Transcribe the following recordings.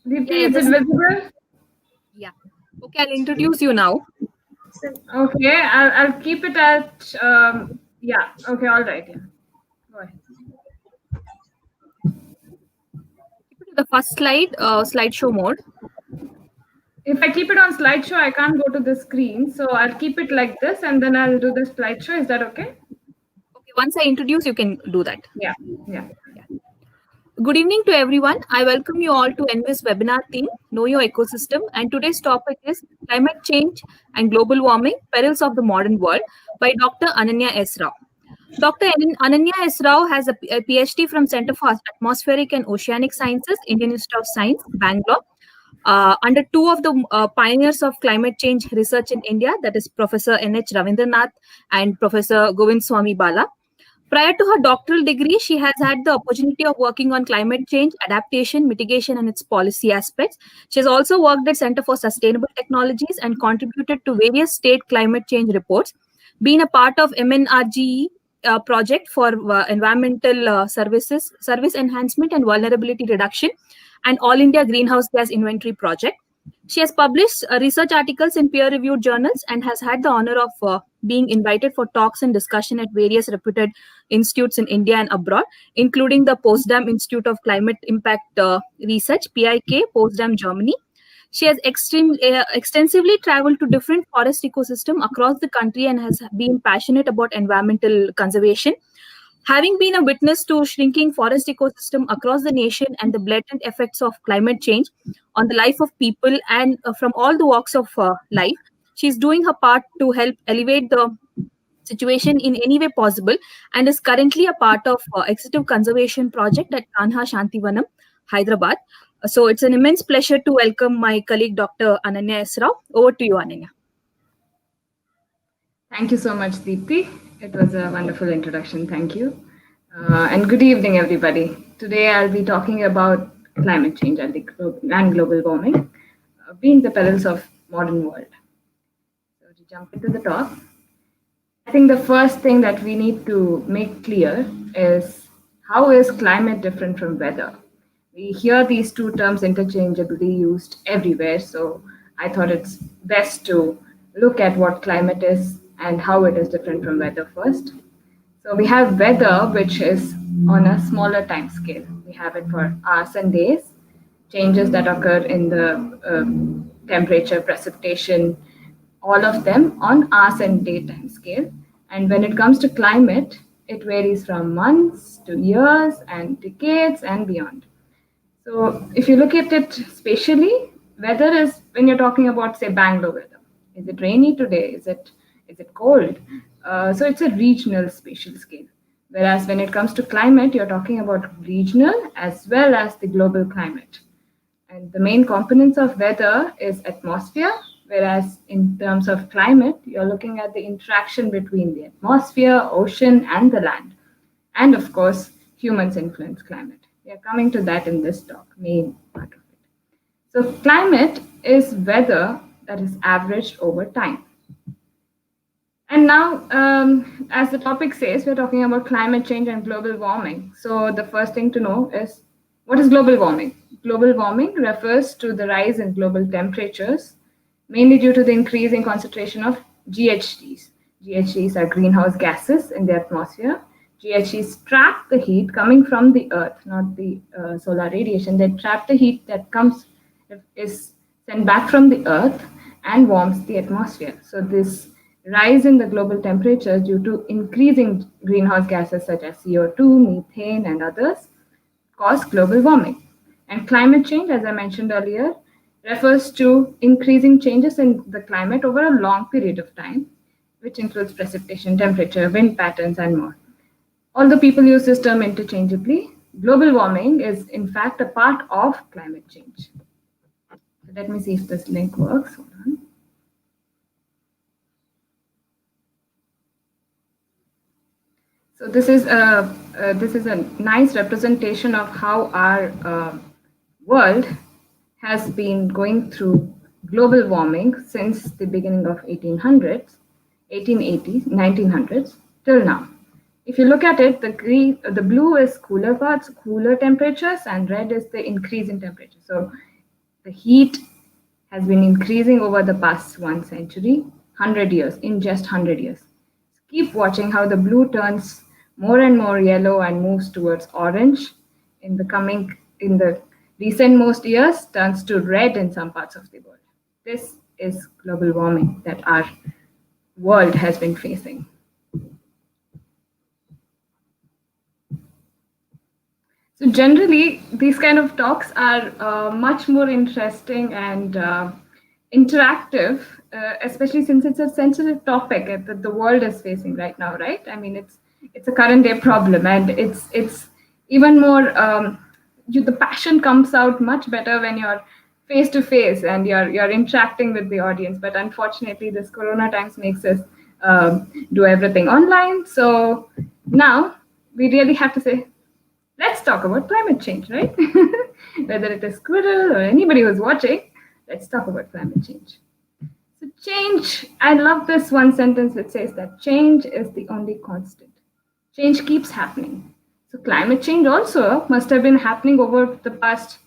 Deepti, is it visible? Yeah. Okay, I'll introduce you now. Okay, I'll keep it at, yeah, okay, all right. Yeah. Go ahead. Keep it to the first slide, slideshow mode. If I keep it on slideshow, I can't go to the screen. So I'll keep it like this and then I'll do the slideshow. Is that okay? Okay, once I introduce, you can do that. Yeah, yeah. Good evening to everyone. I welcome you all to ENVIS webinar theme, Know Your Ecosystem. And today's topic is Climate Change and Global Warming, Perils of the Modern World by Dr. Ananya S. Rao. Dr. Ananya S. Rao has a PhD from Center for Atmospheric and Oceanic Sciences, Indian Institute of Science, Bangalore, under two of the pioneers of climate change research in India, that is Professor N.H. Ravindranath and Professor Govind Swami Bala. Prior to her doctoral degree, she has had the opportunity of working on climate change, adaptation, mitigation, and its policy aspects. She has also worked at Center for Sustainable Technologies and contributed to various state climate change reports, being a part of MNRGE project for environmental service enhancement and vulnerability reduction, and All India Greenhouse Gas Inventory project. She has published research articles in peer-reviewed journals and has had the honor of being invited for talks and discussion at various reputed institutes in India and abroad, including the Potsdam Institute of Climate Impact Research, PIK, Potsdam, Germany. She has extensively traveled to different forest ecosystem across the country and has been passionate about environmental conservation. Having been a witness to shrinking forest ecosystem across the nation and the blatant effects of climate change on the life of people and from all the walks of life, she's doing her part to help elevate the situation in any way possible and is currently a part of executive conservation project at Kanha Shantivanam, Hyderabad. So it's an immense pleasure to welcome my colleague Dr. Ananya S. Rao. Over to you, Ananya. Thank you so much, Deepti. It was a wonderful introduction. Thank you. And good evening, everybody. Today I'll be talking about climate change and global warming, being the perils of modern world. So to jump into the talk, I think the first thing that we need to make clear is how is climate different from weather? We hear these two terms interchangeably used everywhere, so I thought it's best to look at what climate is and how it is different from weather first. So we have weather, which is on a smaller time scale. We have it for hours and days, changes that occur in the temperature, precipitation, all of them on hours and day time scale. And when it comes to climate, it varies from months to years and decades and beyond. So if you look at it spatially, weather is when you're talking about, say, Bangalore weather. Is it rainy today? Is it cold? So it's a regional spatial scale. Whereas when it comes to climate, you're talking about regional as well as the global climate. And the main components of weather is atmosphere, whereas in terms of climate, you're looking at the interaction between the atmosphere, ocean, and the land. And of course, humans influence climate. We are coming to that in this talk, main part of it. So climate is weather that is averaged over time. And now, as the topic says, we're talking about climate change and global warming. So the first thing to know is, what is global warming? Global warming refers to the rise in global temperatures, mainly due to the increasing concentration of GHGs. GHGs are greenhouse gases in the atmosphere. GHGs trap the heat coming from the earth, not the solar radiation. They trap the heat that is sent back from the earth and warms the atmosphere. So this rise in the global temperature due to increasing greenhouse gases such as CO2, methane, and others cause global warming. And climate change, as I mentioned earlier, refers to increasing changes in the climate over a long period of time, which includes precipitation, temperature, wind patterns, and more. Although people use this term interchangeably, global warming is in fact a part of climate change. So let me see if this link works. Hold on. So this is a nice representation of how our world has been going through global warming since the beginning of 1880s, 1900s till now. If you look at it, the blue is cooler parts, cooler temperatures, and red is the increase in temperature. So the heat has been increasing over the past 1 century, 100 years, in just 100 years. Keep watching how the blue turns more and more yellow and moves towards orange in the recent most years, turns to red in some parts of the world. This is global warming that our world has been facing. So generally, these kind of talks are much more interesting and interactive, especially since it's a sensitive topic that the world is facing right now, right? I mean, it's a current day problem, and it's even more. The passion comes out much better when you're face to face and you're interacting with the audience. But unfortunately, this Corona times makes us do everything online. So now we really have to say, let's talk about climate change, right? Whether it is Squirrel or anybody who's watching, let's talk about climate change. So change, I love this one sentence which says that change is the only constant. Change keeps happening. So climate change also must have been happening over the past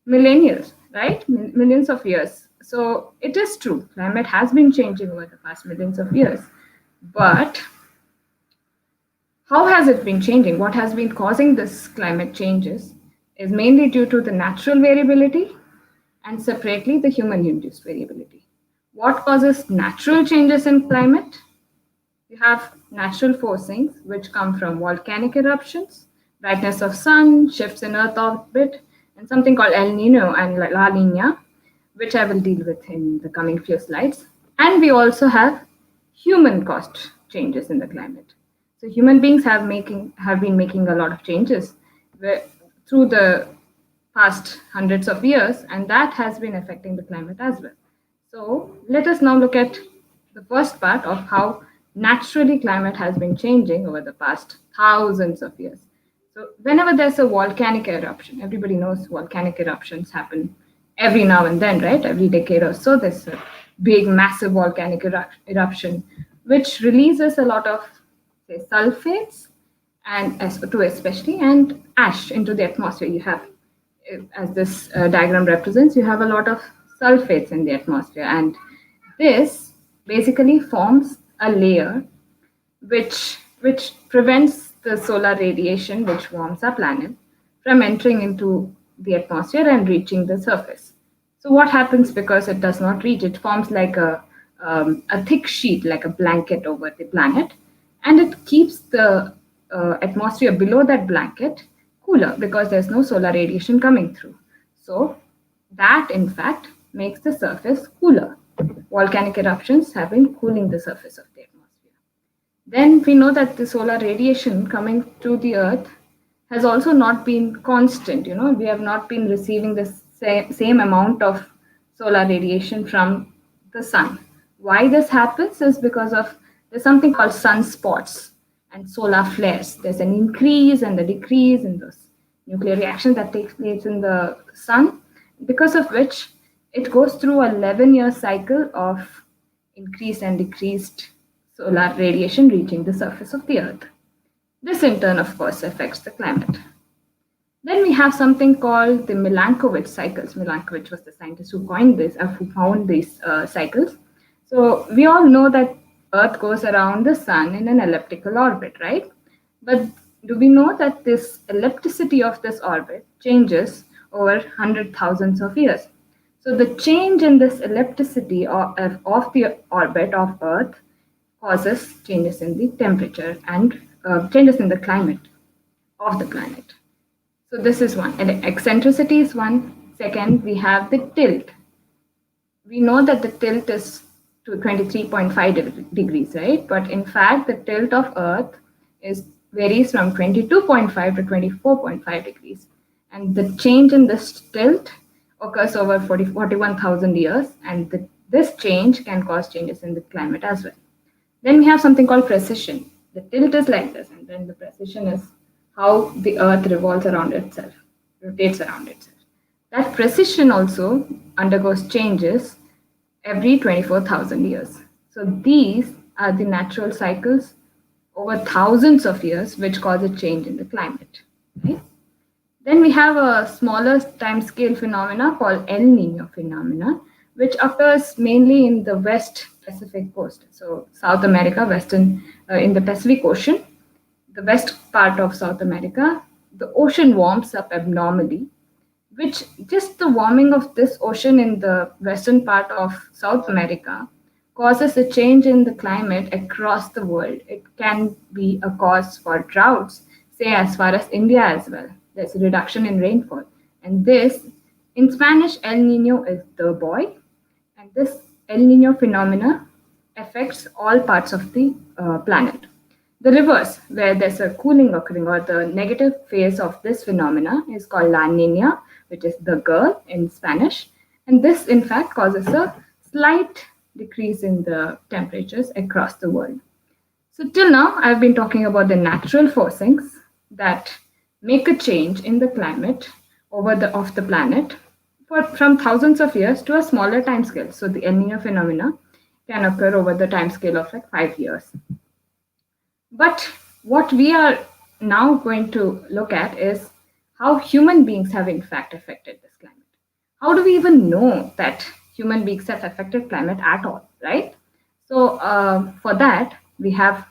millennia, right? Millions of years. So it is true, climate has been changing over the past millions of years. But how has it been changing? What has been causing this climate changes is mainly due to the natural variability and separately the human-induced variability. What causes natural changes in climate? You have natural forcings which come from volcanic eruptions, brightness of sun, shifts in Earth orbit, and something called El Nino and La Nina, which I will deal with in the coming few slides. And we also have human-caused changes in the climate. So human beings have been making a lot of changes through the past hundreds of years, and that has been affecting the climate as well. So let us now look at the first part of how naturally climate has been changing over the past thousands of years. So whenever there's a volcanic eruption, everybody knows volcanic eruptions happen every now and then, right? Every decade or so, there's a big, massive volcanic eruption, which releases a lot of, say, sulfates and SO2 especially, and ash into the atmosphere. You have, as this diagram represents, you have a lot of sulfates in the atmosphere, and this basically forms a layer which prevents the solar radiation, which warms our planet, from entering into the atmosphere and reaching the surface. So what happens because it does not reach? It forms like a thick sheet, like a blanket over the planet, and it keeps the atmosphere below that blanket cooler because there's no solar radiation coming through. So that, in fact, makes the surface cooler. Volcanic eruptions have been cooling the surface of the atmosphere. Then we know that the solar radiation coming to the Earth has also not been constant. We have not been receiving the same amount of solar radiation from the sun. Why this happens is because there's something called sunspots and solar flares. There's an increase and a decrease in those nuclear reactions that takes place in the sun, because of which it goes through a 11-year cycle of increased and decreased solar radiation reaching the surface of the Earth. This in turn, of course, affects the climate. Then we have something called the Milankovitch cycles. Milankovitch was the scientist who coined this, who found these cycles. So we all know that Earth goes around the sun in an elliptical orbit, right? But do we know that this ellipticity of this orbit changes over 100,000 of years? So the change in this ellipticity of the orbit of Earth causes changes in the temperature and changes in the climate of the planet. So this is one. And eccentricity is one. Second, we have the tilt. We know that the tilt is to 23.5 degrees, right? But in fact, the tilt of Earth varies from 22.5 to 24.5 degrees. And the change in this tilt occurs over 41,000 years, and this change can cause changes in the climate as well. Then we have something called precession. The tilt is like this, and then the precession is how the Earth revolves around itself, rotates around itself. That precession also undergoes changes every 24,000 years. So these are the natural cycles over thousands of years which cause a change in the climate. Right? Then we have a smaller time scale phenomena called El Nino phenomena, which occurs mainly in the West Pacific coast. So South America, in the Pacific Ocean, the west part of South America, the ocean warms up abnormally, which just the warming of this ocean in the western part of South America causes a change in the climate across the world. It can be a cause for droughts, say as far as India as well. There's a reduction in rainfall. And this, in Spanish, El Nino is the boy. And this El Nino phenomena affects all parts of the planet. The reverse, where there's a cooling occurring, or the negative phase of this phenomena, is called La Nina, which is the girl in Spanish. And this, in fact, causes a slight decrease in the temperatures across the world. So till now, I've been talking about the natural forcings that make a change in the climate of the planet from thousands of years to a smaller time scale. So the El Nino phenomena can occur over the time scale of like 5 years. But what we are now going to look at is how human beings have in fact affected this climate. How do we even know that human beings have affected climate at all, right? So for that, we have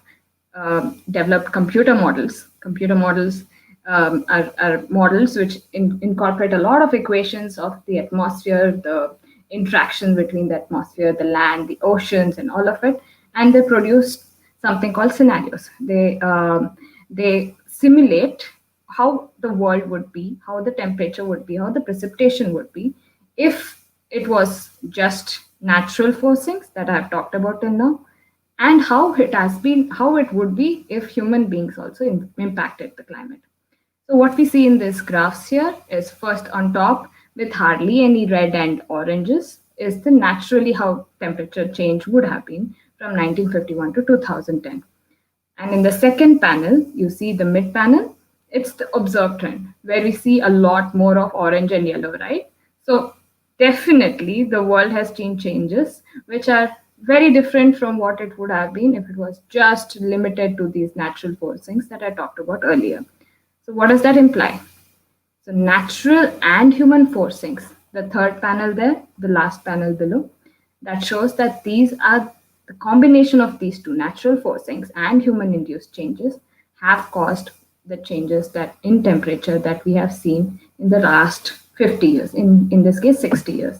developed computer models. Computer models are models which incorporate a lot of equations of the atmosphere, the interaction between the atmosphere, the land, the oceans, and all of it, and they produce something called scenarios. They simulate how the world would be, how the temperature would be, how the precipitation would be if it was just natural forcings that I've talked about till now, and how it would be if human beings also impacted the climate. So what we see in these graphs here is, first on top with hardly any red and oranges is the naturally how temperature change would have been from 1951 to 2010. And in the second panel, you see the mid panel, it's the observed trend, where we see a lot more of orange and yellow, right? So definitely the world has seen changes which are very different from what it would have been if it was just limited to these natural forcings that I talked about earlier. So what does that imply? So natural and human forcings, the third panel there, the last panel below, that shows that these are the combination of these two, natural forcings and human induced changes, have caused the changes that in temperature that we have seen in the last 50 years, in this case 60 years.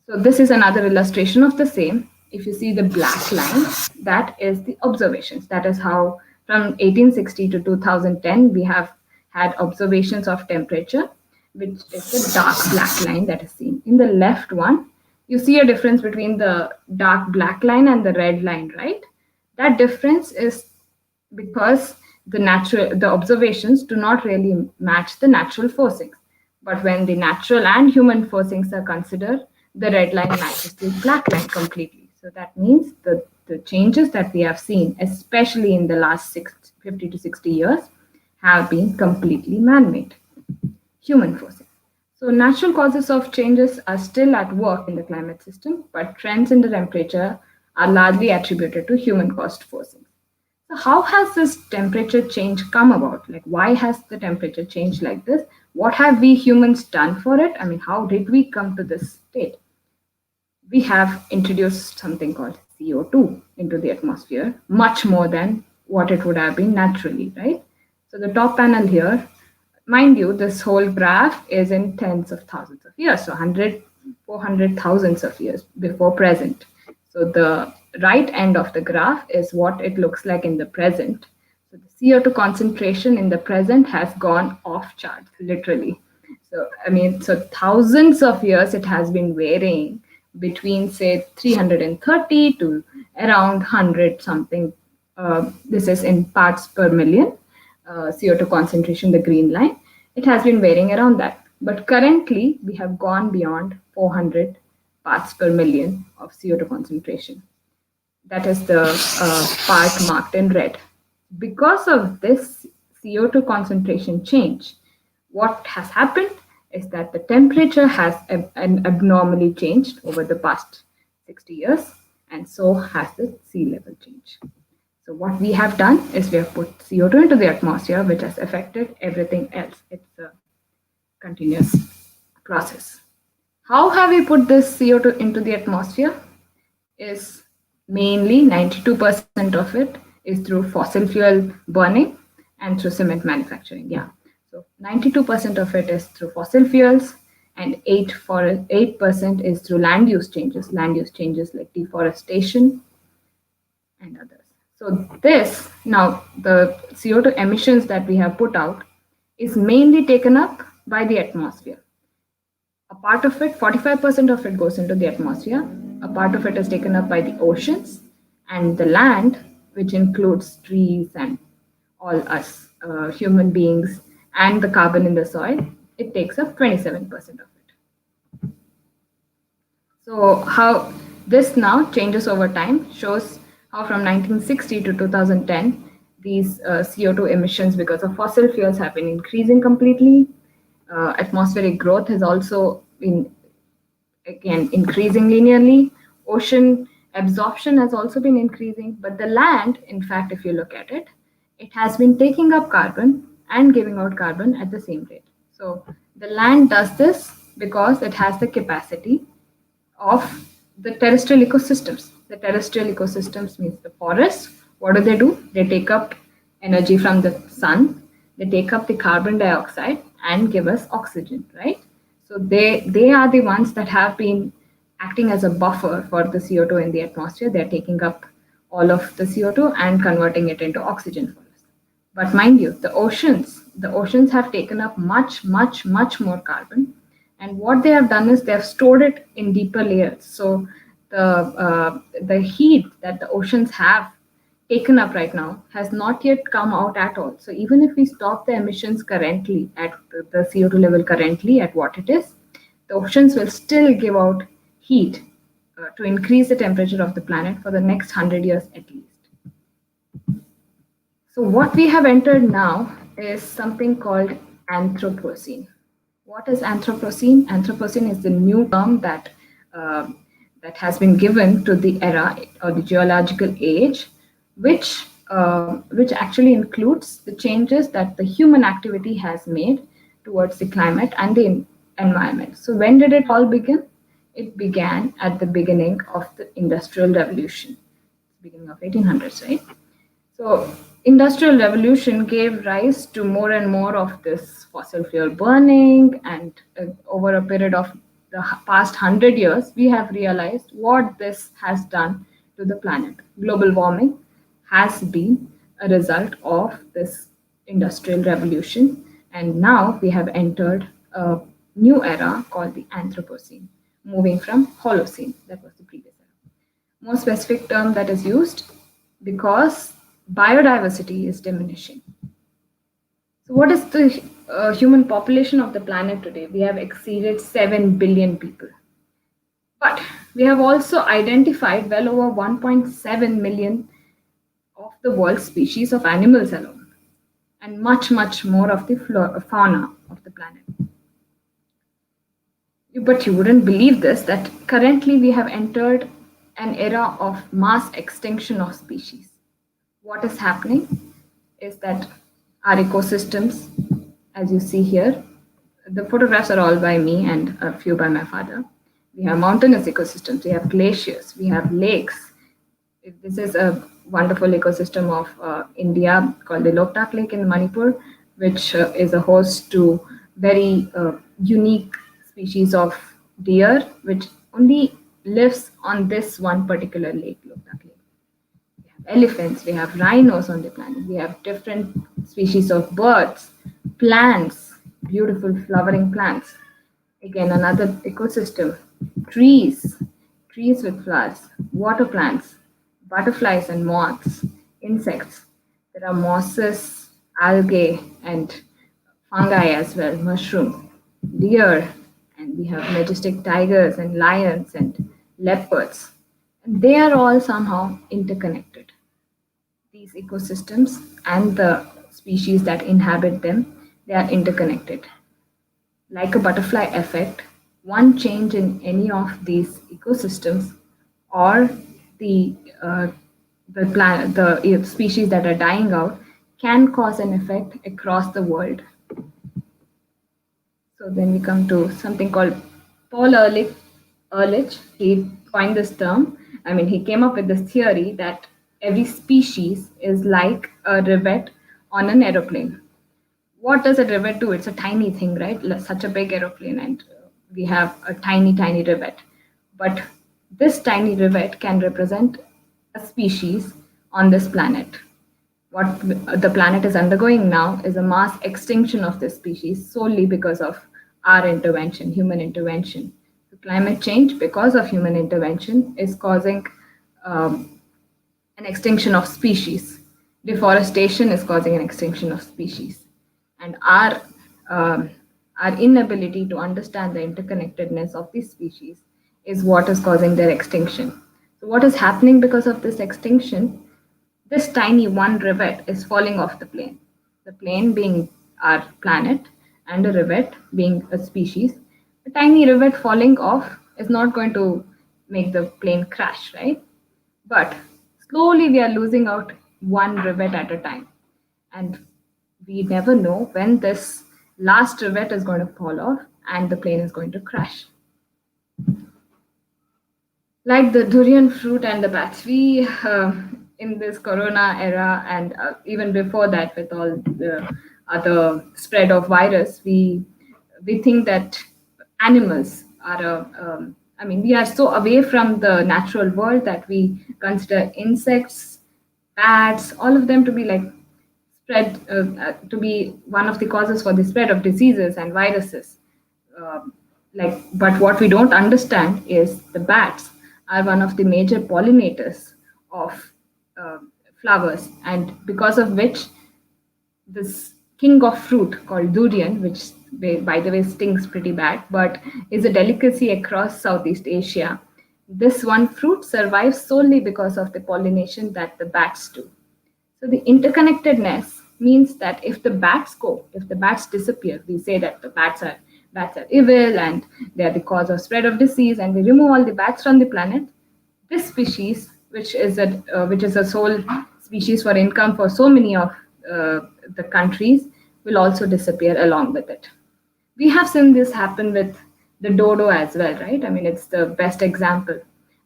So this is another illustration of the same. If you see the black line, that is the observations. That is how from 1860 to 2010 we have had observations of temperature, which is the dark black line that is seen. In the left one, you see a difference between the dark black line and the red line, right? That difference is because the observations do not really match the natural forcings. But when the natural and human forcings are considered, the red line matches the black line completely. So that means the changes that we have seen, especially in the last 50 to 60 years, have been completely man-made, human forcing. So natural causes of changes are still at work in the climate system, but trends in the temperature are largely attributed to human-caused forcing. So how has this temperature change come about? Like, why has the temperature changed like this? What have we humans done for it? I mean, how did we come to this state? We have introduced something called CO2 into the atmosphere, much more than what it would have been naturally, right? So the top panel here, mind you, this whole graph is in tens of thousands of years, so 400,000 of years before present. So the right end of the graph is what it looks like in the present. So the CO2 concentration in the present has gone off chart, literally. So, I mean, so thousands of years it has been varying between, say, 330 to around 100 something. This is in parts per million, CO2 concentration, the green line. It has been varying around that. But currently, we have gone beyond 400 parts per million of CO2 concentration. That is the part marked in red. Because of this CO2 concentration change, what has happened is that the temperature has abnormally changed over the past 60 years, and so has the sea level change. So what we have done is we have put CO2 into the atmosphere, which has affected everything else. It's a continuous process. How have we put this CO2 into the atmosphere? Is mainly 92% of it is through fossil fuel burning and through cement manufacturing. Yeah. So 92% of it is through fossil fuels, and 8% is through land use changes like deforestation and others. So this now the CO2 emissions that we have put out is mainly taken up by the atmosphere. A part of it, 45% of it goes into the atmosphere. A part of it is taken up by the oceans, and the land, which includes trees and all us human beings and the carbon in the soil, it takes up 27% of it. So how this now changes over time shows how from 1960 to 2010 these CO2 emissions because of fossil fuels have been increasing completely. Atmospheric growth has also been again increasing linearly. Ocean absorption has also been increasing, but the land, in fact, if you look at it, it has been taking up carbon and giving out carbon at the same rate. So the land does this because it has the capacity of the terrestrial ecosystems. The terrestrial ecosystems means the forests. What do? They take up energy from the sun, they take up the carbon dioxide and give us oxygen, right? So they are the ones that have been acting as a buffer for the CO2 in the atmosphere. They're taking up all of the CO2 and converting it into oxygen for us. But mind you, the oceans have taken up much, much, much more carbon. And what they have done is they have stored it in deeper layers. So the heat that the oceans have taken up right now has not yet come out at all. So even if we stop the emissions currently at the CO2 level currently at what it is, the oceans will still give out heat to increase the temperature of the planet for the next 100 years at least. So what we have entered now is something called Anthropocene. What is Anthropocene? Anthropocene is the new term that that has been given to the era or the geological age, which actually includes the changes that the human activity has made towards the climate and the environment. So when did it all begin? It began at the beginning of the Industrial Revolution, beginning of 1800s, right? So Industrial Revolution gave rise to more and more of this fossil fuel burning, and over a period of the past 100 years, we have realized what this has done to the planet. Global warming has been a result of this Industrial Revolution, and now we have entered a new era called the Anthropocene, moving from Holocene, that was the previous era. More specific term that is used because biodiversity is diminishing. So what is the human population of the planet today? We have exceeded 7 billion people. But we have also identified well over 1.7 million of the world's species of animals alone, and much, much more of the fauna of the planet. But you wouldn't believe this, that currently we have entered an era of mass extinction of species. What is happening is that our ecosystems, as you see here, the photographs are all by me and a few by my father. We have mountainous ecosystems, we have glaciers, we have lakes. This is a wonderful ecosystem of India called the Loktak Lake in Manipur, which is a host to very unique species of deer, which only lives on this one particular lake, Loktak Lake. We have elephants, we have rhinos on the planet, we have different species of birds, plants, beautiful flowering plants. Again, another ecosystem, trees with flowers, water plants, butterflies and moths, insects. There are mosses, algae, and fungi as well, mushrooms, deer, and we have majestic tigers and lions and leopards. And they are all somehow interconnected. These ecosystems and the species that inhabit them, they are interconnected. Like a butterfly effect, one change in any of these ecosystems or the the species that are dying out can cause an effect across the world. So then we come to something called Paul Ehrlich. Ehrlich, he coined this term. I mean, he came up with this theory that every species is like a rivet on an aeroplane. What does a rivet do? It's a tiny thing, right? Such a big aeroplane, and we have a tiny, tiny rivet. But this tiny rivet can represent a species on this planet. What the planet is undergoing now is a mass extinction of this species solely because of our intervention, human intervention. So climate change, because of human intervention, is causing an extinction of species. Deforestation is causing an extinction of species. And our inability to understand the interconnectedness of these species is what is causing their extinction. So what is happening because of this extinction? This tiny one rivet is falling off the plane. The plane being our planet and a rivet being a species. A tiny rivet falling off is not going to make the plane crash, right? But slowly we are losing out one rivet at a time. And we never know when this last rivet is going to fall off and the plane is going to crash. Like the durian fruit and the bats, we in this corona era and even before that, with all the other spread of virus, we think that animals are I mean, we are so away from the natural world that we consider insects, bats, all of them to be like spread to be one of the causes for the spread of diseases and viruses. Uh, but what we don't understand is the bats are one of the major pollinators of uh, flowers, and because of which this king of fruit called durian, which by the way stings pretty bad, but is a delicacy across Southeast Asia. This one fruit survives solely because of the pollination that the bats do. So the interconnectedness means that if the bats go, if the bats disappear, we say that the bats are evil and they are the cause of spread of disease, and we remove all the bats from the planet. This species, which is a sole species for income for so many of the countries, will also disappear along with it. We have seen this happen with the dodo as well, right? I mean, it's the best example.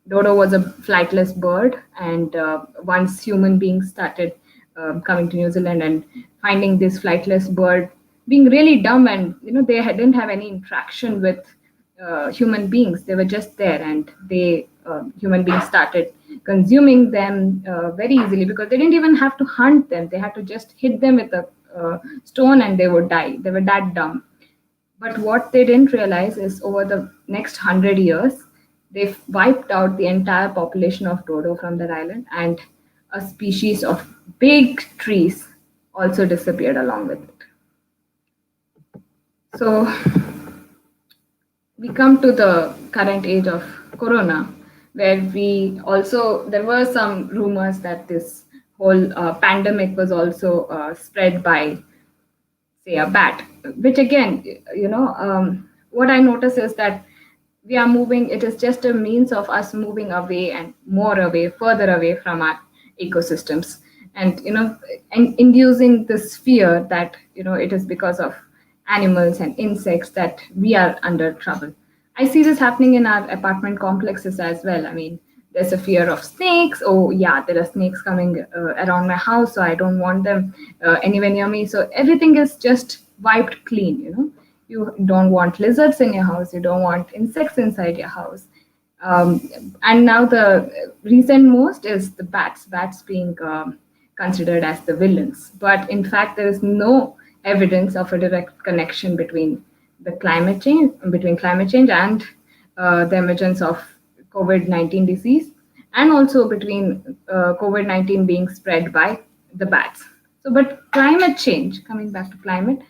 Dodo was a flightless bird, and once human beings started coming to New Zealand and finding this flightless bird being really dumb, and they didn't have any interaction with human beings. They were just there, and human beings started consuming them very easily because they didn't even have to hunt them. They had to just hit them with a stone and they would die. They were that dumb. But what they didn't realize is over the next 100 years, they've wiped out the entire population of dodo from their island, and a species of big trees also disappeared along with it. So we come to the current age of corona, where there were some rumors that this whole pandemic was also spread by, say, a bat, which again, what I notice is that we are moving, it is just a means of us moving away and more away, further away from our ecosystems, and inducing this fear that it is because of animals and insects that we are under trouble. I see this happening in our apartment complexes as well. I mean, there's a fear of snakes. Oh yeah, there are snakes coming around my house, so I don't want them anywhere near me. So everything is just wiped clean. You don't want lizards in your house, you don't want insects inside your house. And now the recent most is the bats being considered as the villains. But in fact, there is no evidence of a direct connection between climate change and the emergence of COVID-19 disease, and also between COVID-19 being spread by the bats. So, but climate change, coming back to climate,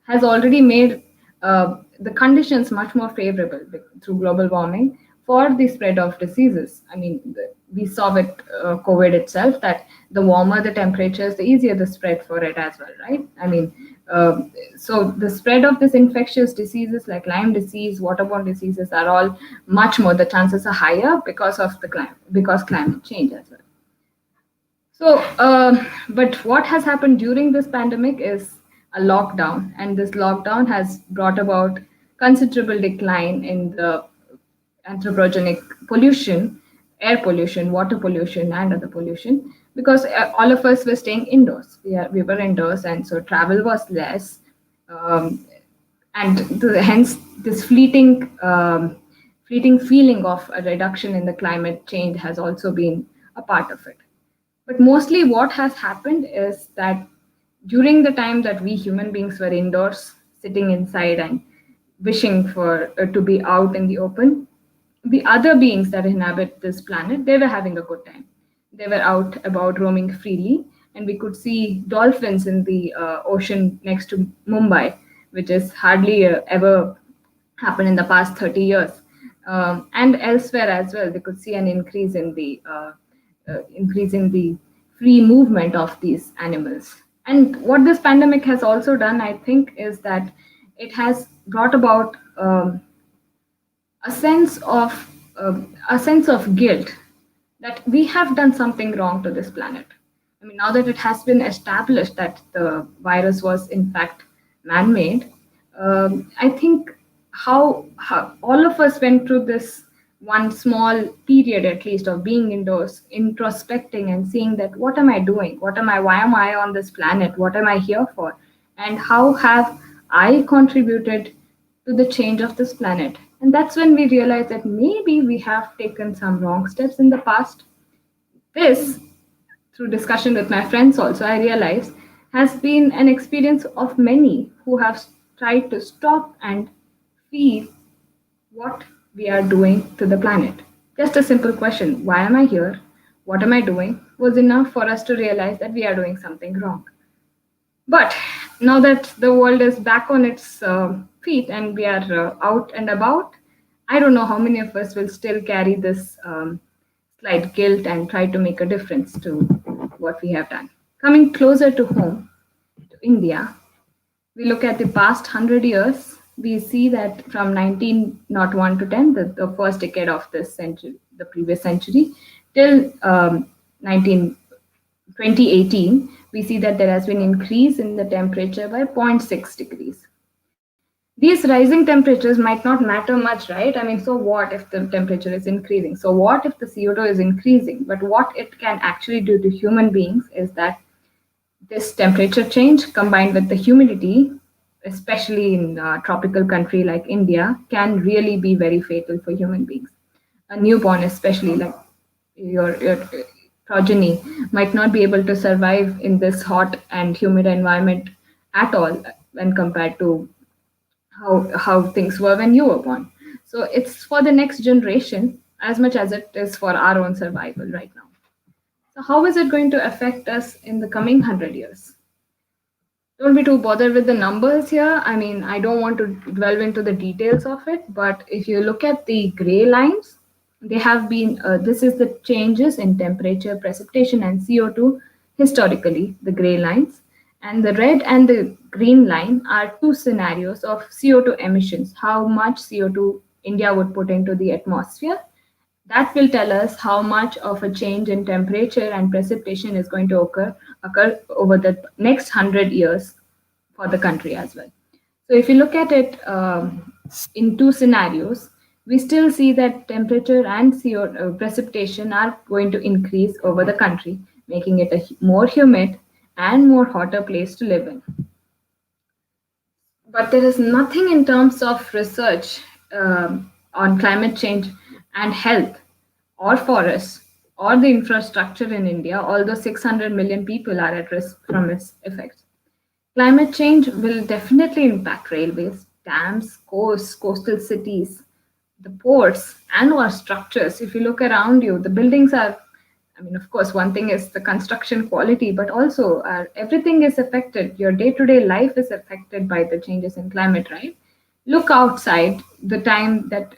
has already made the conditions much more favorable through global warming for the spread of diseases. I mean, we saw with COVID itself that the warmer the temperatures, the easier the spread for it as well, right? I mean, so the spread of this infectious diseases like Lyme disease, waterborne diseases are all much more, the chances are higher because of climate change as well. So, but what has happened during this pandemic is a lockdown, and this lockdown has brought about considerable decline in the anthropogenic pollution, air pollution, water pollution, and other pollution, because all of us were staying indoors. We were indoors, and so travel was less. Um, and hence this fleeting feeling of a reduction in the climate change has also been a part of it. But mostly what has happened is that during the time that we human beings were indoors, sitting inside and wishing for to be out in the open, the other beings that inhabit this planet, they were having a good time. They were out about roaming freely, and we could see dolphins in the ocean next to Mumbai, which is hardly ever happened in the past 30 years. And elsewhere as well, we could see an increase in the free movement of these animals. And what this pandemic has also done, I think, is that it has brought about a sense of guilt that we have done something wrong to this planet. I mean, now that it has been established that the virus was in fact man-made, I think how all of us went through this one small period at least of being indoors, introspecting and seeing that what am I doing? Why am I on this planet? What am I here for? And how have I contributed to the change of this planet? And that's when we realize that maybe we have taken some wrong steps in the past. This, through discussion with my friends also, I realized has been an experience of many who have tried to stop and feel what we are doing to the planet. Just a simple question, why am I here? What am I doing? Was enough for us to realize that we are doing something wrong. But now that the world is back on its feet and we are out and about, I don't know how many of us will still carry this slight guilt and try to make a difference to what we have done. Coming closer to home, to India, we look at the past 100 years, we see that from 1901 to 10, the first decade of this century, the previous century, till 2018, we see that there has been increase in the temperature by 0.6 degrees. These rising temperatures might not matter much, right? I mean, so what if the temperature is increasing? So what if the CO2 is increasing? But what it can actually do to human beings is that this temperature change combined with the humidity, especially in a tropical country like India, can really be very fatal for human beings. A newborn, especially like your progeny, might not be able to survive in this hot and humid environment at all when compared to how things were when you were born. So it's for the next generation as much as it is for our own survival right now. So how is it going to affect us in the coming 100 years? Don't be too bothered with the numbers here. I mean, I don't want to delve into the details of it, but if you look at the gray lines, they have been, this is the changes in temperature, precipitation, and CO2 historically, the gray lines. And the red and the green line are two scenarios of CO2 emissions, how much CO2 India would put into the atmosphere. That will tell us how much of a change in temperature and precipitation is going to occur over the next 100 years for the country as well. So if you look at it in two scenarios, we still see that temperature and precipitation are going to increase over the country, making it a more humid and more hotter place to live in. But there is nothing in terms of research on climate change and health or forests or the infrastructure in India, although 600 million people are at risk from its effects. Climate change will definitely impact railways, dams, coasts, coastal cities, the ports, and our structures. If you look around you, the buildings are, I mean, of course, one thing is the construction quality, but also everything is affected. Your day-to-day life is affected by the changes in climate, right? Look outside the time that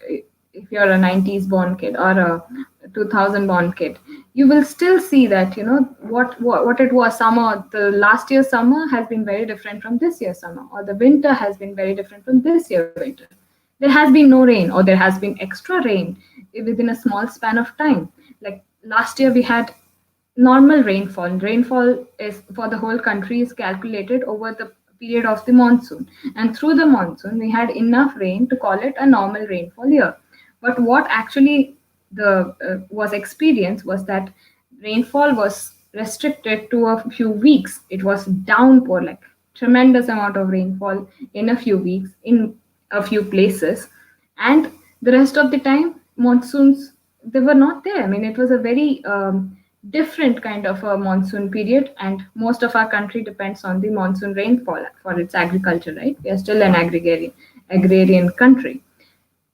if you're a 90s born kid or a 2000 born kid, you will still see that, you know, what it was summer, the last year's summer has been very different from this year's summer, or the winter has been very different from this year's winter. There has been no rain, or there has been extra rain within a small span of time. Like last year we had normal rainfall. Rainfall is for the whole country is calculated over the period of the monsoon. And through the monsoon, we had enough rain to call it a normal rainfall year. But what actually the was experienced was that rainfall was restricted to a few weeks. It was downpour, like tremendous amount of rainfall in a few weeks in a few places, and the rest of the time monsoons, they were not there. I mean, it was a very different kind of a monsoon period, and most of our country depends on the monsoon rainfall for its agriculture, right? We are still an agrarian country.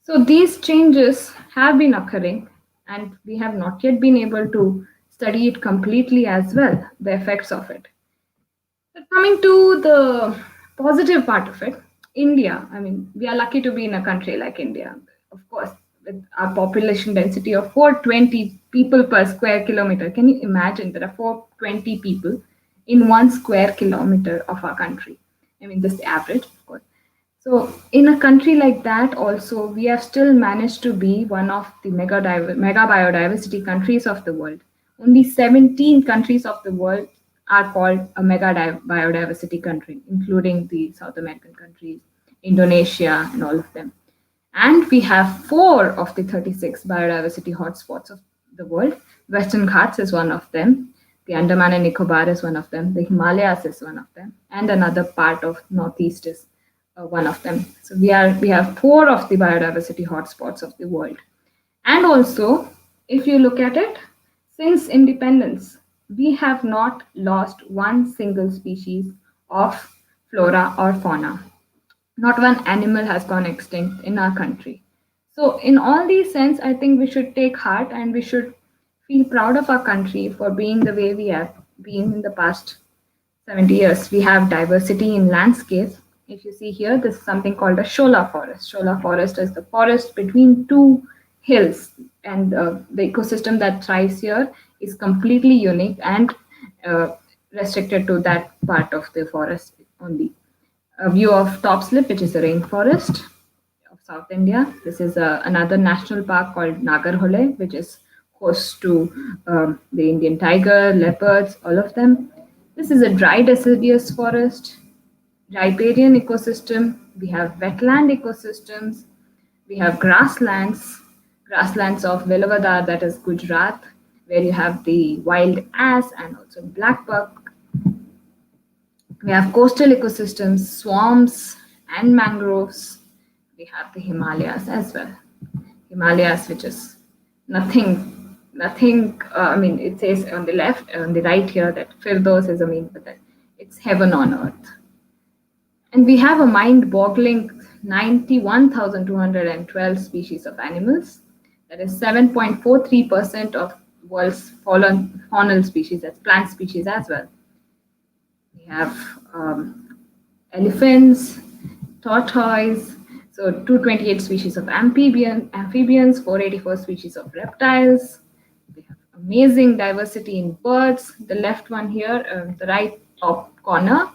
So these changes have been occurring, and we have not yet been able to study it completely as well, the effects of it. But coming to the positive part of it, India, I mean, we are lucky to be in a country like India. Of course, with our population density of 420 people per square kilometer. Can you imagine there are 420 people in 1 square kilometer of our country? I mean, this is the average, of course. So, in a country like that, also, we have still managed to be one of the mega biodiversity countries of the world. Only 17 countries of the world are called a mega biodiversity country, including the South American countries, Indonesia, and all of them. And we have 4 of the 36 biodiversity hotspots of the world. Western Ghats is one of them. The Andaman and Nicobar is one of them. The Himalayas is one of them. And another part of Northeast is one of them. So we have 4 of the biodiversity hotspots of the world. And also, if you look at it, since independence, we have not lost one single species of flora or fauna. Not one animal has gone extinct in our country. So in all these sense, I think we should take heart and we should feel proud of our country for being the way we have been in the past 70 years. We have diversity in landscapes. If you see here, this is something called a shola forest. Shola forest is the forest between 2 hills, and the ecosystem that thrives here is completely unique and restricted to that part of the forest only. A view of top slip, which is a rainforest of South India. This is another national park called Nagarhole, which is host to the Indian tiger, leopards, all of them. This is a dry deciduous forest, riparian ecosystem. We have wetland ecosystems. We have grasslands of Velavada, that is Gujarat, where you have the wild ass and also black buck. We have coastal ecosystems, swamps, and mangroves. We have the Himalayas as well. Himalayas, which is nothing. I mean, it says on the right here that Firdaus is but that it's heaven on earth. And we have a mind-boggling 91,212 species of animals. That is 7.43% of world's faunal species, that's plant species as well. We have elephants, tortoise, so 228 species of amphibians, 484 species of reptiles. We have amazing diversity in birds. The left one here, the right top corner,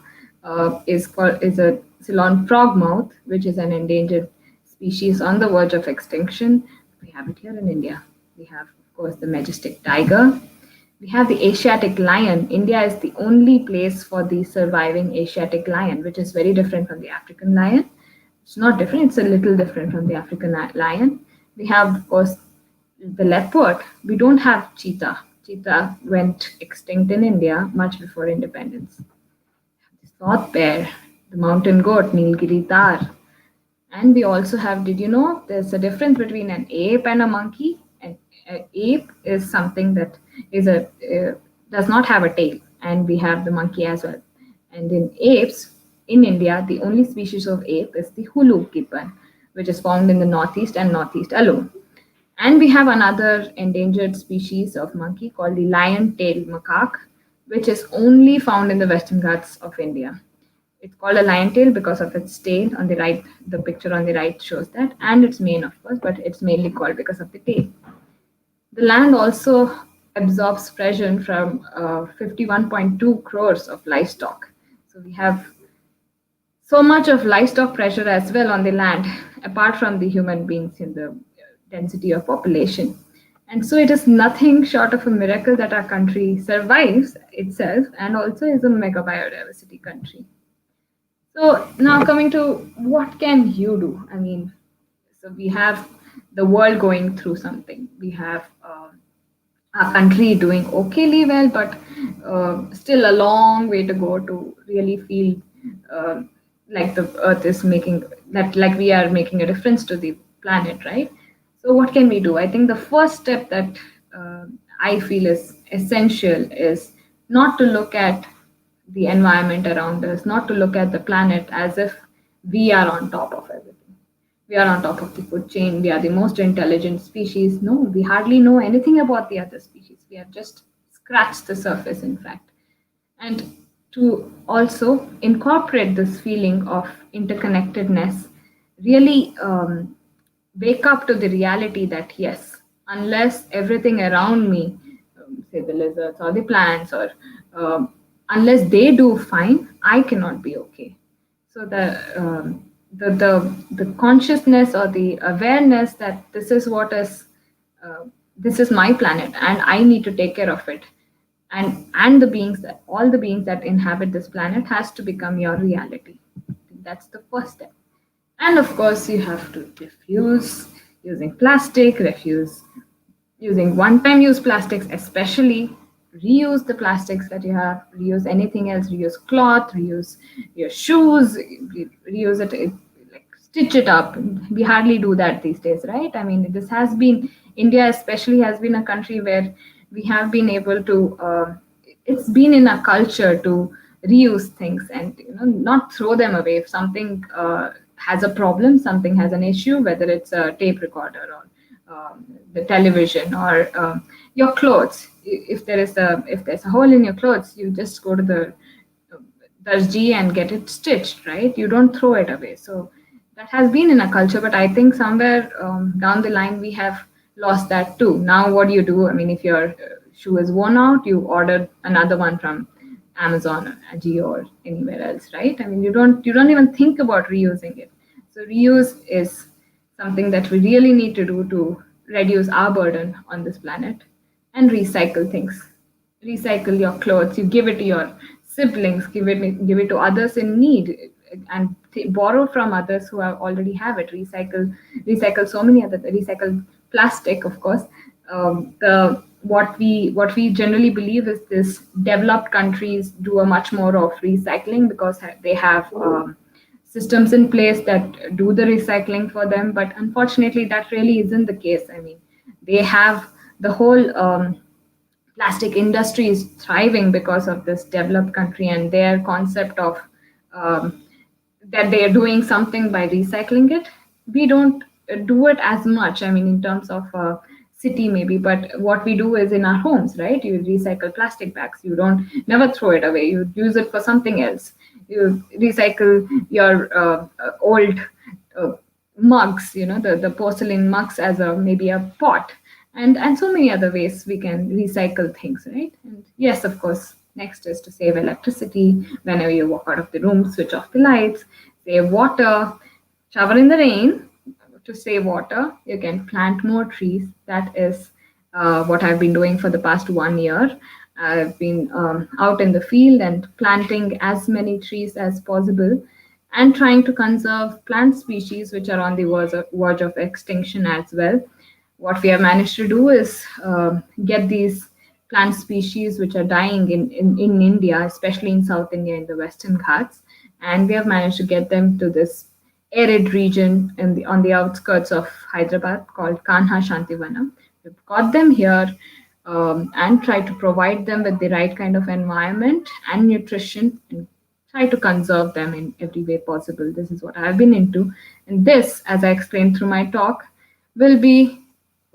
is a Ceylon frogmouth, which is an endangered species on the verge of extinction. We have it here in India. We have, of course, the majestic tiger. We have the Asiatic lion. India is the only place for the surviving Asiatic lion, which is very different from the African lion. It's not different, it's a little different from the African lion. We have, of course, the leopard. We don't have cheetah. Cheetah went extinct in India much before independence. The sloth bear, the mountain goat, Nilgiri tar. And we also have, did you know, there's a difference between an ape and a monkey? An ape is something that does not have a tail, and we have the monkey as well. And in apes, in India, the only species of ape is the Hulu gibbon, which is found in the Northeast and Northeast alone. And we have another endangered species of monkey called the lion-tailed macaque, which is only found in the Western Ghats of India. It's called a lion tail because of its tail on the right. The picture on the right shows that, and its mane, of course, but it's mainly called because of the tail. The land also absorbs pressure from 51.2 crores of livestock. So we have so much of livestock pressure as well on the land, apart from the human beings in the density of population. And so it is nothing short of a miracle that our country survives itself and also is a mega biodiversity country. So now coming to what can you do? I mean, so we have the world going through something. We have our country doing okayly well, but still a long way to go to really feel uh, like the Earth is making that, like we are making a difference to the planet, right? So what can we do? I think the first step that uh, I feel is essential is not to look at the environment around us, not to look at the planet as if we are on top of everything. We are on top of the food chain. We are the most intelligent species. No, we hardly know anything about the other species. We have just scratched the surface, in fact. And to also incorporate this feeling of interconnectedness, really wake up to the reality that yes, unless everything around me, say the lizards or the plants, or unless they do fine, I cannot be okay. So the consciousness or the awareness that this is what is this is my planet and I need to take care of it, and the beings that all the beings that inhabit this planet has to become your reality. That's the first step. And of course, you have to refuse using plastic, refuse using one-time use plastics, especially reuse the plastics that you have, reuse anything else, reuse cloth, reuse your shoes, reuse it, like stitch it up. We hardly do that these days, right? I mean, this has been, India especially has been a country where we have been able to, it's been in a culture to reuse things and not throw them away. If something has a problem, something has an issue, whether it's a tape recorder or the television or your clothes. If there's a hole in your clothes, you just go to the darji and get it stitched, right? You don't throw it away. So that has been in a culture, but I think somewhere down the line we have lost that too. Now what do you do? I mean, if your shoe is worn out, you order another one from Amazon or Ajio or anywhere else, right? I mean, you don't even think about reusing it. So reuse is something that we really need to do to reduce our burden on this planet. And recycle things. Recycle your clothes. You give it to your siblings. Give it to others in need, and borrow from others who already have it. Recycle so many other. Recycle plastic, of course. The what we generally believe is this: developed countries do a much more of recycling because they have systems in place that do the recycling for them. But unfortunately, that really isn't the case. I mean, they have the whole plastic industry is thriving because of this developed country and their concept of that they are doing something by recycling it. We don't do it as much. I mean, in terms of city maybe, but what we do is in our homes, right? You recycle plastic bags. You don't never throw it away. You use it for something else. You recycle your old mugs, the porcelain mugs as a maybe a pot, and so many other ways we can recycle things, right? And yes, of course, next is to save electricity. Whenever you walk out of the room, switch off the lights, save water, shower in the rain. To save water, you can plant more trees. That is what I've been doing for the past 1 year. I've been out in the field and planting as many trees as possible and trying to conserve plant species which are on the verge of extinction as well. What we have managed to do is get these plant species which are dying in India, especially in South India in the Western Ghats, and we have managed to get them to this arid region on the outskirts of Hyderabad called Kanha Shantivana. We've got them here and try to provide them with the right kind of environment and nutrition and try to conserve them in every way possible. This is what I've been into. And this, as I explained through my talk,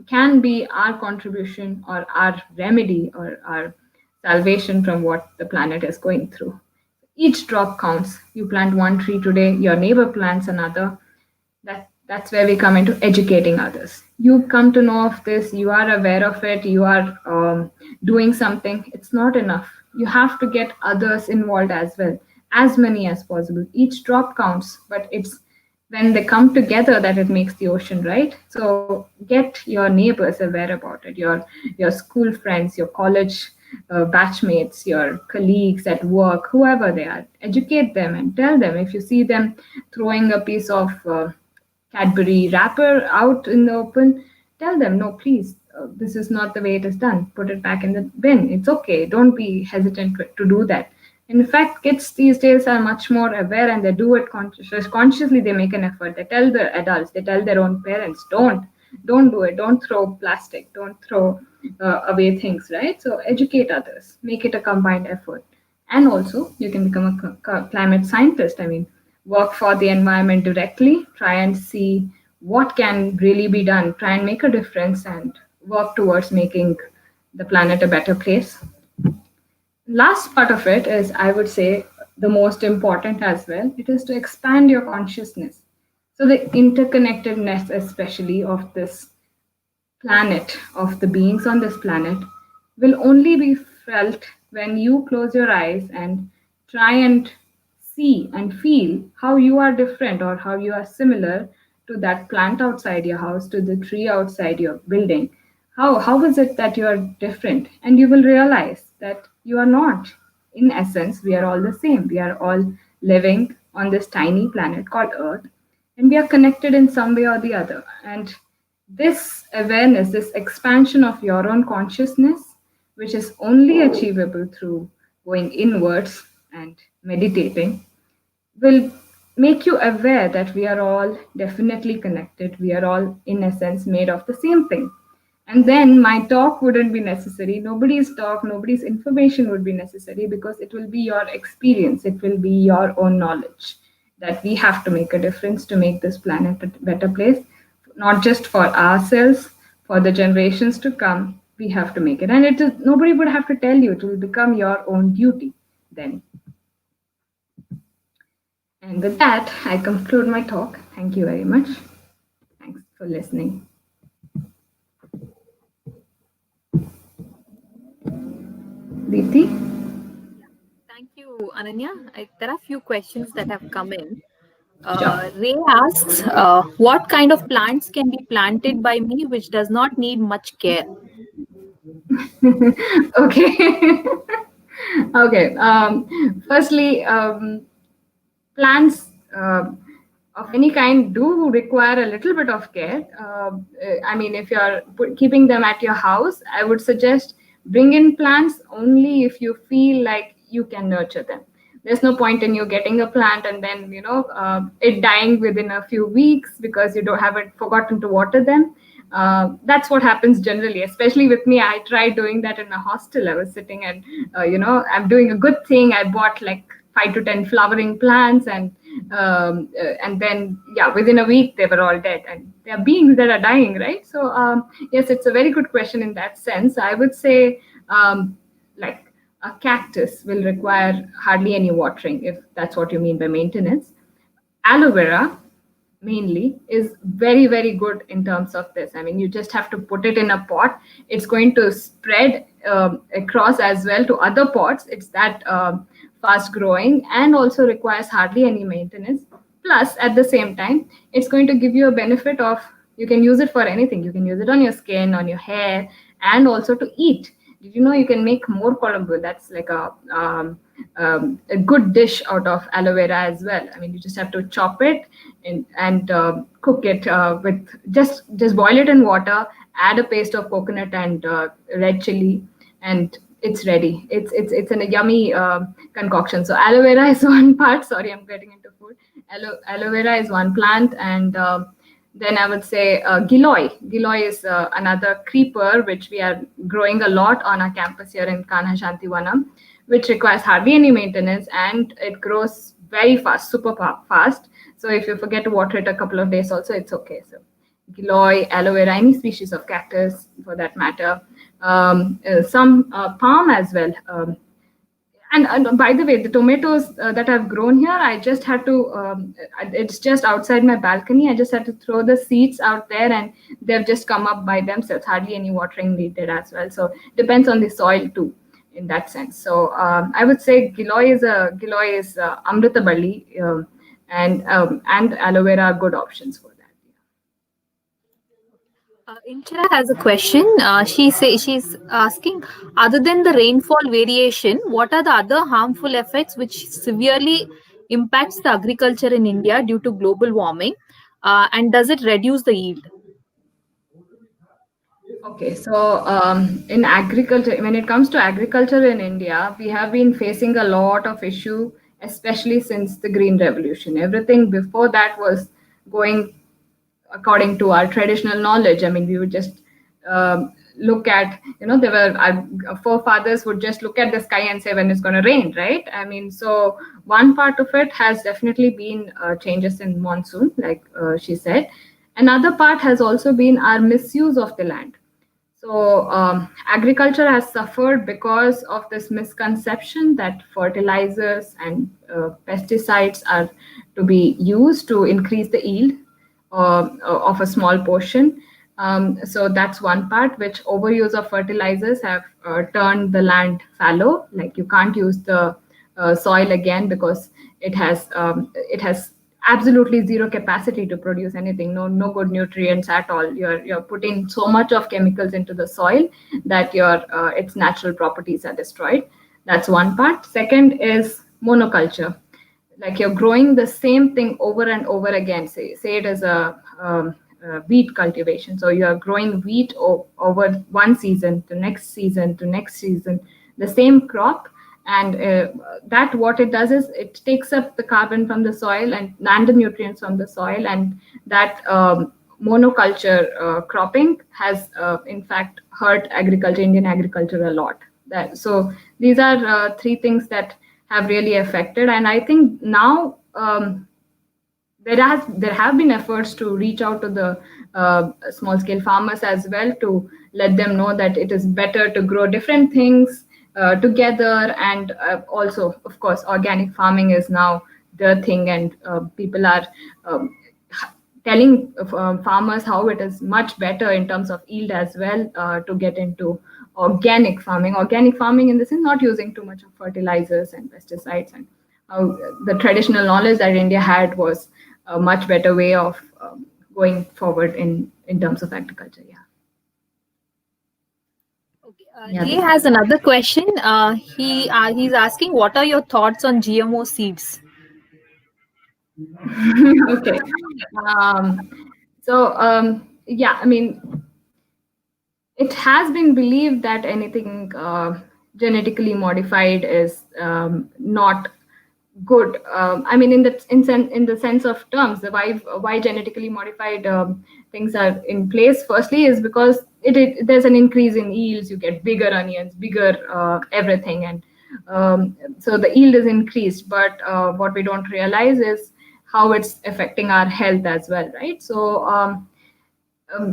can be our contribution or our remedy or our salvation from what the planet is going through. Each drop counts. You plant one tree today, your neighbor plants another. That's where we come into educating others. You come to know of this, you are aware of it, you are doing something. It's not enough. You have to get others involved as well, as many as possible. Each drop counts, but it's when they come together that it makes the ocean, right? So get your neighbors aware about it, your school friends, your college batchmates, your colleagues at work, whoever they are. Educate them and tell them if you see them throwing a piece of Cadbury wrapper out in the open, tell them, no, please, this is not the way it is done. Put it back in the bin. It's okay. Don't be hesitant to do that. In fact, kids these days are much more aware and they do it consciously. They make an effort. They tell the adults, they tell their own parents, don't do it. Don't throw plastic. Don't throw away things, right? So educate others. Make it a combined effort. And also, you can become a climate scientist. I mean, work for the environment directly, try and see what can really be done, try and make a difference and work towards making the planet a better place. Last part of it is, I would say, the most important as well. It is to expand your consciousness. So the interconnectedness, especially of this planet, of the beings on this planet, will only be felt when you close your eyes and try and see and feel how you are different or how you are similar to that plant outside your house, to the tree outside your building. How is it that you are different? And you will realize that you are not. In essence, we are all the same. We are all living on this tiny planet called Earth, and we are connected in some way or the other. And this awareness, this expansion of your own consciousness, which is only achievable through going inwards and meditating, will make you aware that we are all definitely connected. We are all, in essence, made of the same thing. And then my talk wouldn't be necessary. Nobody's talk, nobody's information would be necessary, because it will be your experience. It will be your own knowledge that we have to make a difference to make this planet a better place, not just for ourselves, for the generations to come. We have to make it. And it is, nobody would have to tell you. It will become your own duty then. And with that, I conclude my talk. Thank you very much. Thanks for listening. Deepti? Thank you, Ananya. There are a few questions that have come in. Sure. Ray asks, what kind of plants can be planted by me which does not need much care? Okay. Okay. Firstly, plants of any kind do require a little bit of care. I mean, if you're keeping them at your house, I would suggest bring in plants only if you feel like you can nurture them. There's no point in you getting a plant and then it dying within a few weeks because you haven't forgotten to water them. That's what happens generally, especially with me. I tried doing that in a hostel. I was sitting and I'm doing a good thing. I bought like 5 to 10 flowering plants, and then within a week they were all dead, and there are beings that are dying, right? So yes, it's a very good question in that sense. I would say like a cactus will require hardly any watering, if that's what you mean by maintenance. Aloe vera mainly is very, very good in terms of this. I mean, you just have to put it in a pot. It's going to spread across as well to other pots. It's that fast growing and also requires hardly any maintenance. Plus, at the same time, it's going to give you a benefit of, you can use it for anything. You can use it on your skin, on your hair, and also to eat. Did you know you can make more kolambu? That's like a good dish out of aloe vera as well. I mean, you just have to chop it and cook it with just boil it in water, add a paste of coconut and red chili, and it's ready. It's a yummy concoction. So aloe vera is one part. Sorry, I'm getting into food. Aloe vera is one plant, and then I would say giloy. Giloy is another creeper which we are growing a lot on our campus here in Kanha Shantivanam, which requires hardly any maintenance, and it grows very fast, super fast. So if you forget to water it a couple of days also, it's okay. So giloy, aloe vera, any species of cactus for that matter, some palm as well. And by the way, the tomatoes that I've grown here, I just had to, it's just outside my balcony. I just had to throw the seeds out there and they've just come up by themselves, hardly any watering needed as well. So depends on the soil too, in that sense. So I would say giloy is Amrita Balli. and aloe vera are good options for that. Inchira has a question. She's asking, other than the rainfall variation, what are the other harmful effects which severely impacts the agriculture in India due to global warming, and does it reduce the yield? Okay, so in agriculture, when it comes to agriculture in India, we have been facing a lot of issue, especially since the Green Revolution. Everything before that was going according to our traditional knowledge. I mean, we would just look at, there were our forefathers would just look at the sky and say when it's going to rain, right? I mean, so one part of it has definitely been changes in monsoon, like she said. Another part has also been our misuse of the land. So agriculture has suffered because of this misconception that fertilizers and pesticides are to be used to increase the yield of a small portion. So that's one part, which overuse of fertilizers have turned the land fallow. Like you can't use the soil again because it has absolutely zero capacity to produce anything. No good nutrients at all. You're putting so much of chemicals into the soil that its natural properties are destroyed. That's one part. Second is monoculture, like you're growing the same thing over and over again. Say it as a wheat cultivation. So you are growing wheat over one season to next season to next season, the same crop. And that what it does is it takes up the carbon from the soil and the nutrients from the soil, and that monoculture cropping has in fact hurt Indian agriculture a lot. So these are three things that have really affected, and I think now there have been efforts to reach out to the small scale farmers as well, to let them know that it is better to grow different things together. And also, of course, organic farming is now the thing, and people are telling farmers how it is much better in terms of yield as well, to get into organic farming. Organic farming in the sense not using too much of fertilizers and pesticides, and how the traditional knowledge that India had was a much better way of going forward in terms of agriculture. Yeah. He has another question. He's asking, what are your thoughts on GMO seeds? Okay. Yeah, I mean, it has been believed that anything genetically modified is not good. I mean, in the sense of terms, why genetically modified things are in place. Firstly, is because there's an increase in yields. You get bigger onions, bigger everything, and so the yield is increased. But what we don't realize is how it's affecting our health as well, right? So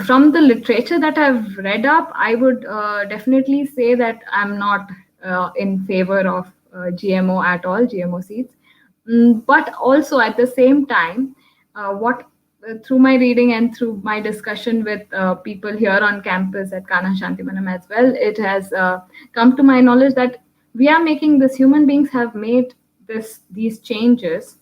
from the literature that I've read up, I would definitely say that I'm not in favor of GMO at all, GMO seeds. But also at the same time, through my reading and through my discussion with people here on campus at Kana Shantimanam as well, it has come to my knowledge that human beings have made these changes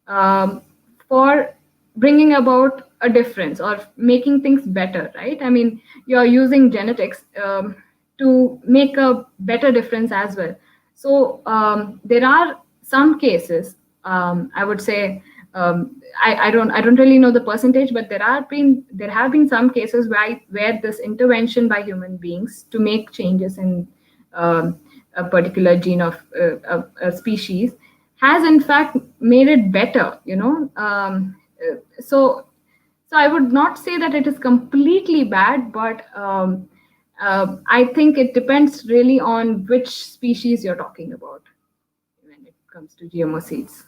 for bringing about a difference or making things better, right? I mean, you're using genetics to make a better difference as well. So there are some cases, I would say, I don't really know the percentage, but there have been some cases where this intervention by human beings to make changes in a particular gene of a species has in fact made it better. So I would not say that it is completely bad, but I think it depends really on which species you're talking about when it comes to GMO seeds.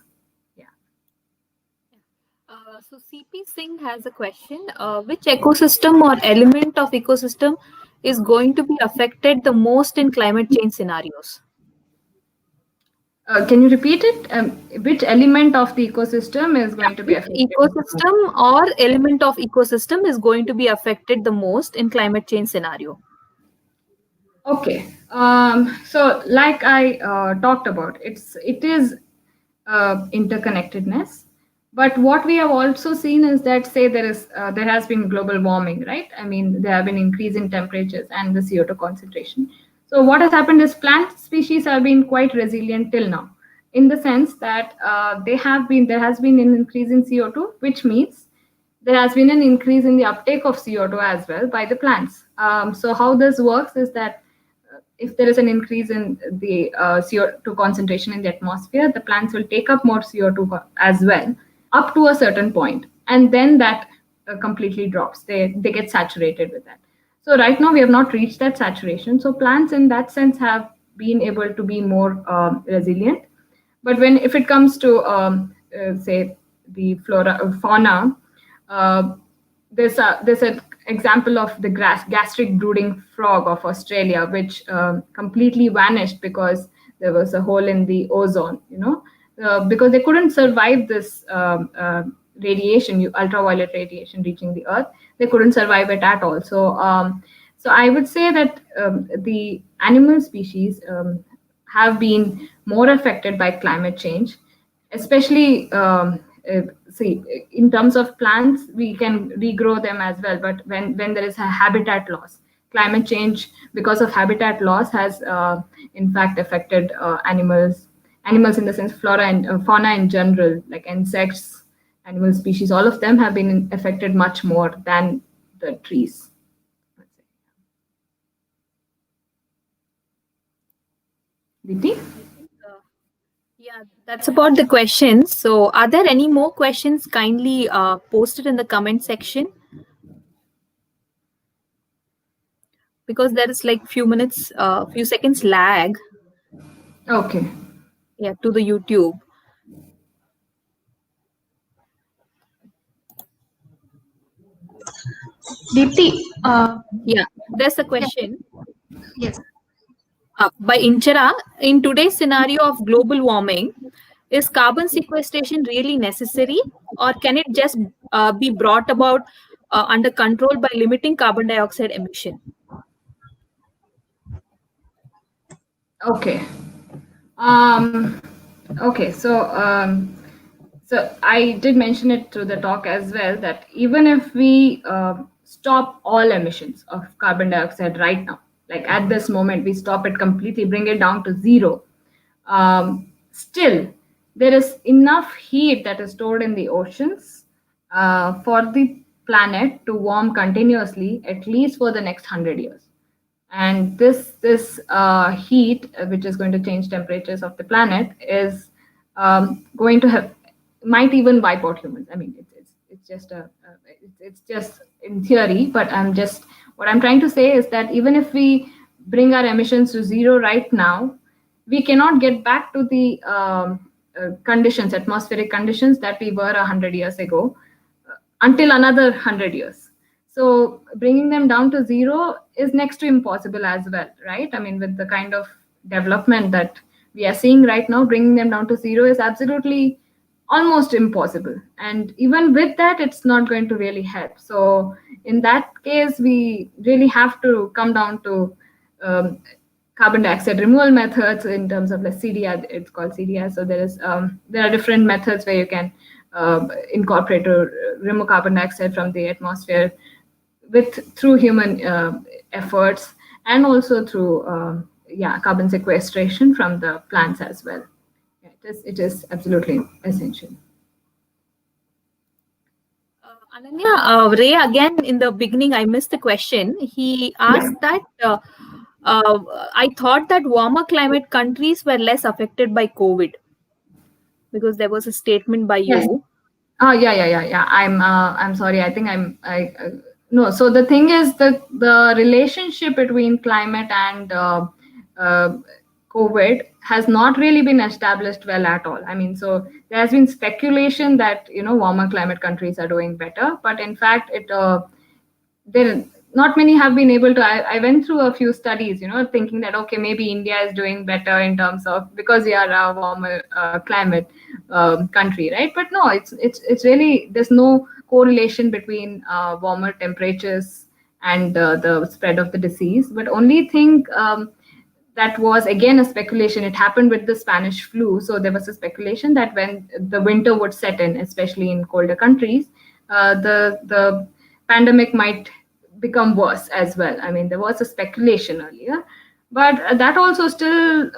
So CP Singh has a question. Which ecosystem or element of ecosystem is going to be affected the most in climate change scenarios? Can you repeat it? Which element of the ecosystem is going to be affected? Ecosystem or element of ecosystem is going to be affected the most in climate change scenario? Okay. So like I talked about, it is interconnectedness. But what we have also seen is that, say, there has been global warming, right? I mean, there have been increase in temperatures and the CO2 concentration. So what has happened is plant species have been quite resilient till now, in the sense that there has been an increase in CO2, which means there has been an increase in the uptake of CO2 as well by the plants. So how this works is that if there is an increase in the CO2 concentration in the atmosphere, the plants will take up more CO2 as well, up to a certain point, and then that completely drops. They get saturated with that. So right now we have not reached that saturation. So plants in that sense have been able to be more resilient. But when if it comes to say the fauna, uh, there's an example of the gastric brooding frog of Australia, which completely vanished because there was a hole in the ozone. Because they couldn't survive this radiation, ultraviolet radiation reaching the Earth. They couldn't survive it at all. So I would say that the animal species have been more affected by climate change, especially see, in terms of plants, we can regrow them as well. But when there is a habitat loss, climate change because of habitat loss has in fact affected animals in the sense flora and fauna in general, like insects, animal species, all of them have been affected much more than the trees. Diti? Yeah, that's about the questions. So, are there any more questions? Kindly post it in the comment section, because there is like few seconds lag. Okay. Yeah, to the YouTube. Deepti, Yeah, there's a question. yes. By Inchara, in today's scenario of global warming, is carbon sequestration really necessary, or can it just be brought about under control by limiting carbon dioxide emission? Okay. Um, okay. So I did mention it to the talk as well that even if we stop all emissions of carbon dioxide right now, like at this moment, we stop it completely, bring it down to zero, still there is enough heat that is stored in the oceans for the planet to warm continuously, at least for the next 100 years. And this heat, which is going to change temperatures of the planet, is going to have might even wipe out humans. I mean, it's just in theory, but what I'm trying to say is that even if we bring our emissions to zero right now, we cannot get back to the conditions, atmospheric conditions that we were 100 years ago, until another 100 years. So bringing them down to zero is next to impossible as well, right? I mean, with the kind of development that we are seeing right now, bringing them down to zero is absolutely almost impossible. And even with that, it's not going to really help. So in that case, we really have to come down to carbon dioxide removal methods in terms of like CDR. It's called CDR. So there are different methods where you can incorporate or remove carbon dioxide from the atmosphere through human efforts, and also through carbon sequestration from the plants as well. It is absolutely essential. Ananya, Ray, again in the beginning, I missed the question. He asked that I thought that warmer climate countries were less affected by COVID, because there was a statement by you. Yes. Oh yeah. I'm sorry. I think no. So the thing is the relationship between climate and COVID has not really been established well at all. I mean, so there has been speculation that warmer climate countries are doing better, but in fact, there not many have been able to. I went through a few studies, thinking that okay, maybe India is doing better in terms of because we are a warmer climate country, right? But no, it's really there's no correlation between warmer temperatures and the spread of the disease. But only thing that was again a speculation. It happened with the Spanish flu. So there was a speculation that when the winter would set in, especially in colder countries, the pandemic might become worse as well. I mean, there was a speculation earlier, but that also still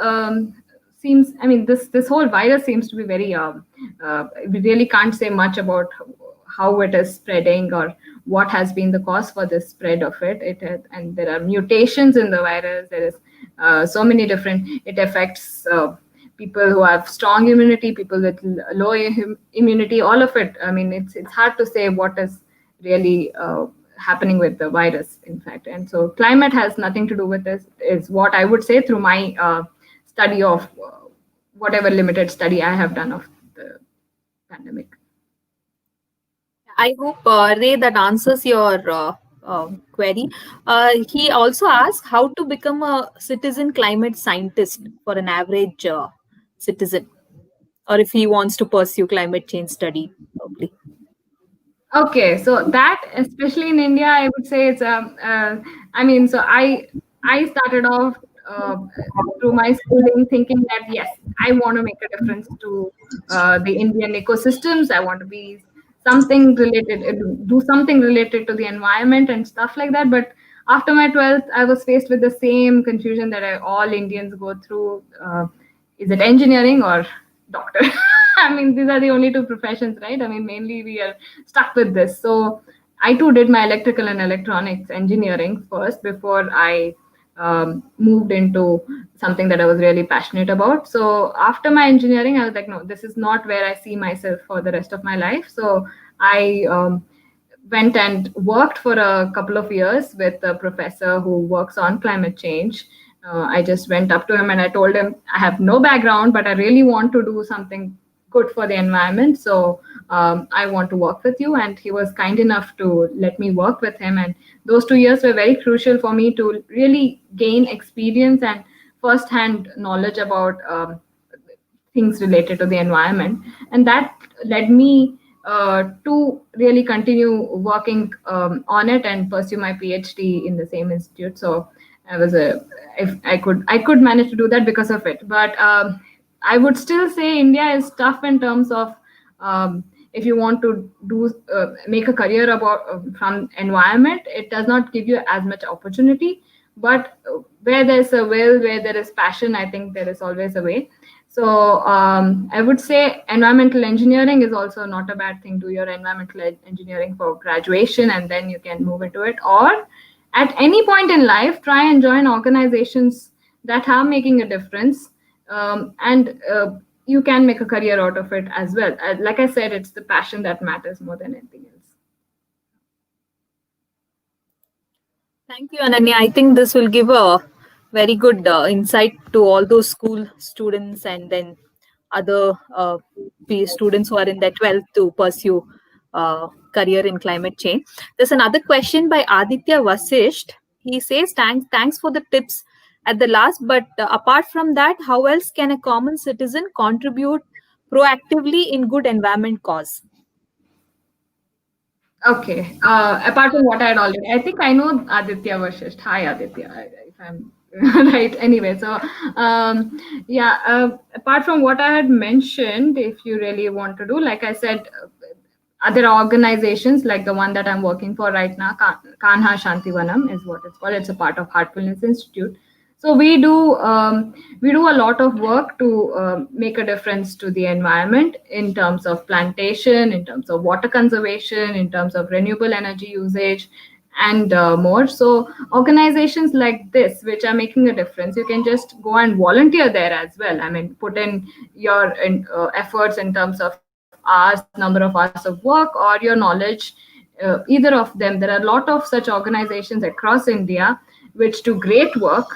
seems. I mean, this whole virus seems to be very. We really can't say much about how it is spreading or what has been the cause for the spread of it. And there are mutations in the virus. There is so many different. It affects people who have strong immunity, people with low immunity. All of it. I mean, it's hard to say what is really happening with the virus, in fact. And so, climate has nothing to do with this. Is what I would say through my study of whatever limited study I have done of the pandemic. I hope, Ray, that answers your query. He also asked how to become a citizen climate scientist for an average citizen, or if he wants to pursue climate change study. Probably. Okay, so that especially in India, I would say it's I mean, so I started off uh, through my schooling thinking that yes, I want to make a difference to the Indian ecosystems. I want to be something related, do something related to the environment and stuff like that. But after my 12th, I was faced with the same confusion that all Indians go through. Is it engineering or doctor? I mean, these are the only two professions, right? I mean, mainly we are stuck with this. So I too did my electrical and electronics engineering first before I moved into something that I was really passionate about. So after my engineering, I was like, no, this is not where I see myself for the rest of my life. So I went and worked for a couple of years with a professor who works on climate change. I just went up to him and I told him, I have no background, but I really want to do something good for the environment. So I want to work with you. And he was kind enough to let me work with him. And those 2 years were very crucial for me to really gain experience and first-hand knowledge about things related to the environment. And that led me to really continue working on it and pursue my PhD in the same institute. So I was a, if I could manage to do that because of it. But I would still say India is tough in terms of if you want to do make a career about from environment, it does not give you as much opportunity. But where there's a will, where there is passion, I think there is always a way. So I would say environmental engineering is also not a bad thing. Do your environmental engineering for graduation, and then you can move into it. Or at any point in life, try and join organizations that are making a difference, and you can make a career out of it as well. Like I said, it's the passion that matters more than anything else. Thank you, Ananya. I think this will give a very good insight to all those school students and then other students who are in their 12th to pursue career in climate change. There's another question by Aditya Vasisht. He says, thanks for the tips at the last, but apart from that, how else can a common citizen contribute proactively in good environment cause? Okay. Apart from what I had already, I think I know Aditya Vashisht. Hi, Aditya, if I'm right. Anyway, so yeah. Apart from what I had mentioned, if you really want to do, like I said, other organizations like the one that I'm working for right now, Kanha Shantivanam is what it's called. It's a part of Heartfulness Institute. So we do a lot of work to make a difference to the environment in terms of plantation, in terms of water conservation, in terms of renewable energy usage, and more. So organizations like this, which are making a difference, you can just go and volunteer there as well. I mean, put in your efforts in terms of hours, number of hours of work, or your knowledge. Either of them. There are a lot of such organizations across India which do great work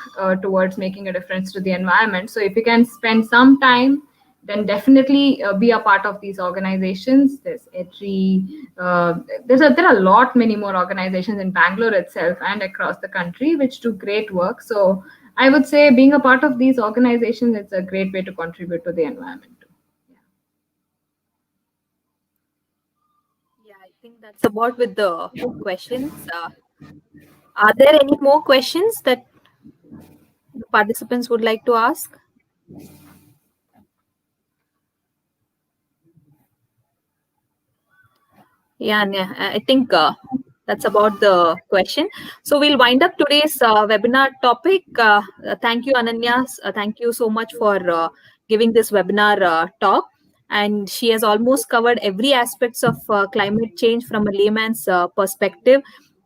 towards making a difference to the environment. So if you can spend some time, then definitely be a part of these organizations. There's ETRI, there are a lot many more organizations in Bangalore itself and across the country which do great work. So I would say being a part of these organizations, it's a great way to contribute to the environment. Yeah, I think that's about with the questions. Are there any more questions that the participants would like to ask? Yeah, I think that's about the question. So we'll wind up today's webinar topic. Thank you, Ananya. Thank you so much for giving this webinar talk. And she has almost covered every aspects of climate change from a layman's perspective,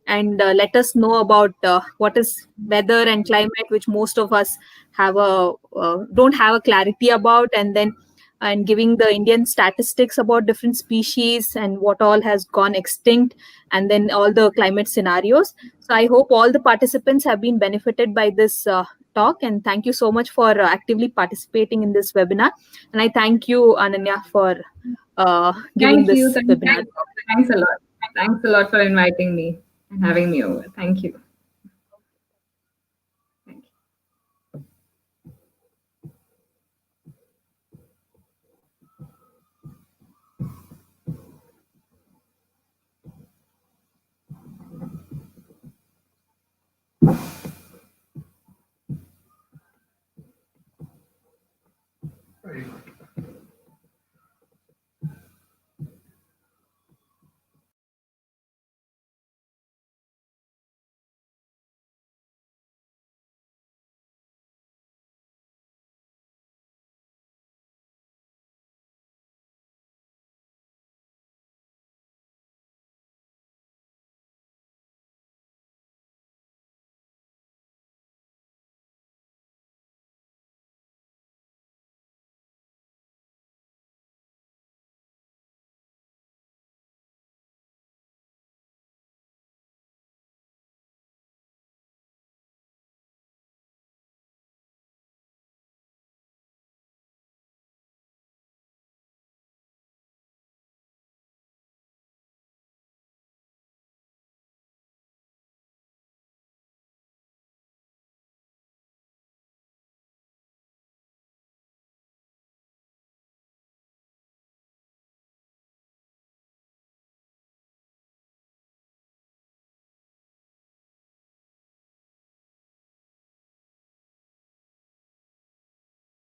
and let us know about what is weather and climate, which most of us have a don't have a clarity about, and giving the Indian statistics about different species and what all has gone extinct, and then all the climate scenarios. So I hope all the participants have been benefited by this talk, and thank you so much for actively participating in this webinar. And I thank you, Ananya, for giving Thank you. this webinar. Thanks a lot. Thanks a lot for inviting me and having me over. Thank you.